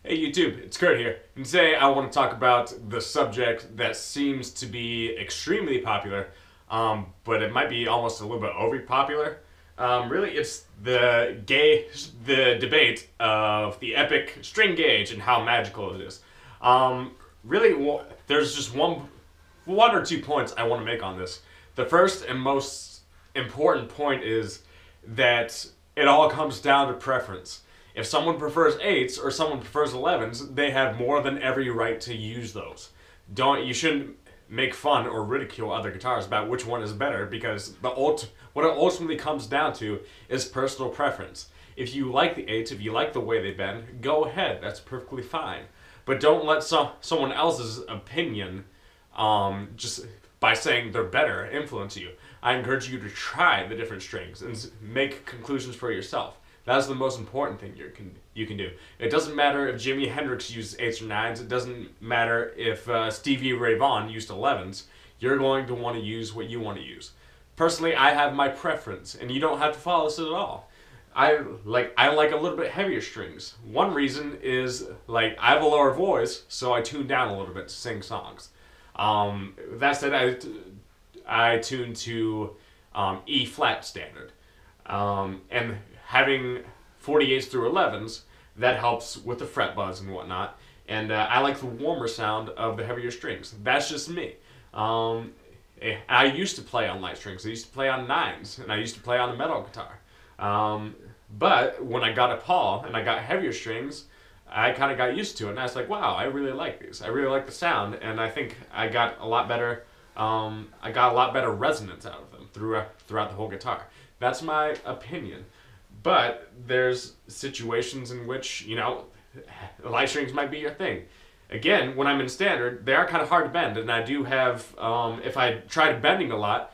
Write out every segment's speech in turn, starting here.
Hey YouTube, it's Kurt here, and today I want to talk about the subject that seems to be extremely popular, but it might be almost a little bit over popular. Really, it's the debate of the epic string gauge and how magical it is. Really, there's just one or 2 points I want to make on this. The first and most important point is that it all comes down to preference. If someone prefers eights or someone prefers 11s, they have more than every right to use those. You shouldn't make fun or ridicule other guitars about which one is better, because what it ultimately comes down to is personal preference. If you like the eights, if you like the way they bend, go ahead. That's perfectly fine. But don't let someone else's opinion, just by saying they're better, influence you. I encourage you to try the different strings and make conclusions for yourself. That's the most important thing you can do. It doesn't matter if Jimi Hendrix used 8s or 9s. It doesn't matter if Stevie Ray Vaughan used 11s. You're going to want to use what you want to use. Personally, I have my preference, and you don't have to follow this at all. I like a little bit heavier strings. One reason is I have a lower voice, so I tune down a little bit to sing songs. That said, I tune to E flat standard, and having 48s through 11s, that helps with the fret buzz and whatnot. And I like the warmer sound of the heavier strings. That's just me. I used to play on light strings. I used to play on 9s, and I used to play on a metal guitar. But when I got a Paul and I got heavier strings, I kind of got used to it, and I was like, wow, I really like these. I really like the sound, and I think I got a lot better. I got a lot better resonance out of them throughout the whole guitar. That's my opinion. But there's situations in which, light strings might be your thing. Again, when I'm in standard, they are kind of hard to bend, and I do have, if I tried bending a lot,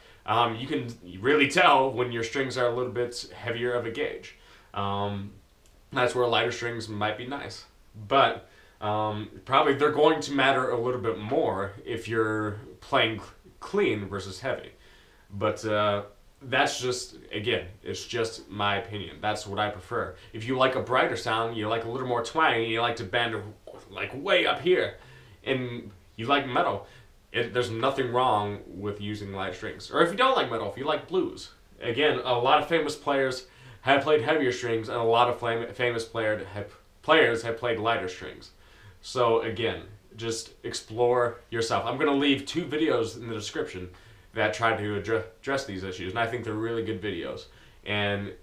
you can really tell when your strings are a little bit heavier of a gauge. That's where lighter strings might be nice. But probably they're going to matter a little bit more if you're playing clean versus heavy. But that's just, again, it's just my opinion. That's what I prefer. If you like a brighter sound, you like a little more twang, you like to bend way up here, and you like metal, there's nothing wrong with using light strings. Or if you don't like metal, if you like blues. Again, a lot of famous players have played heavier strings, and a lot of famous players have played lighter strings. So again, just explore yourself. I'm going to leave 2 videos in the description that try to address these issues, and I think they're really good videos. And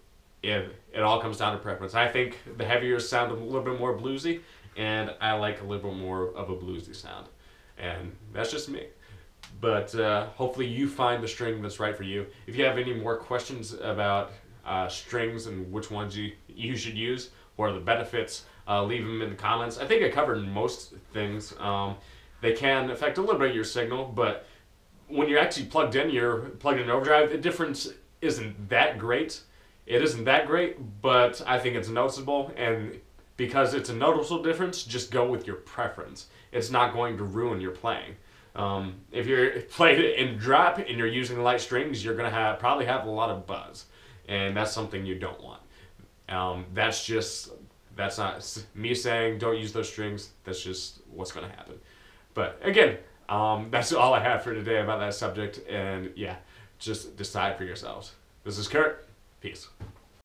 it all comes down to preference. I think the heavier sound a little bit more bluesy, and I like a little bit more of a bluesy sound. And that's just me. But hopefully you find the string that's right for you. If you have any more questions about strings and which ones you should use, or the benefits, leave them in the comments. I think I covered most things. They can affect a little bit of your signal, but when you're actually plugged in overdrive, the difference isn't that great. It isn't that great, but I think it's noticeable, and because it's a noticeable difference, just go with your preference. It's not going to ruin your playing. If you're playing it in drop and you're using light strings, you're gonna probably have a lot of buzz, and that's something you don't want. That's not me saying don't use those strings. That's just what's gonna happen. But again, that's all I have for today about that subject, and yeah, just decide for yourselves. This is Kurt. Peace.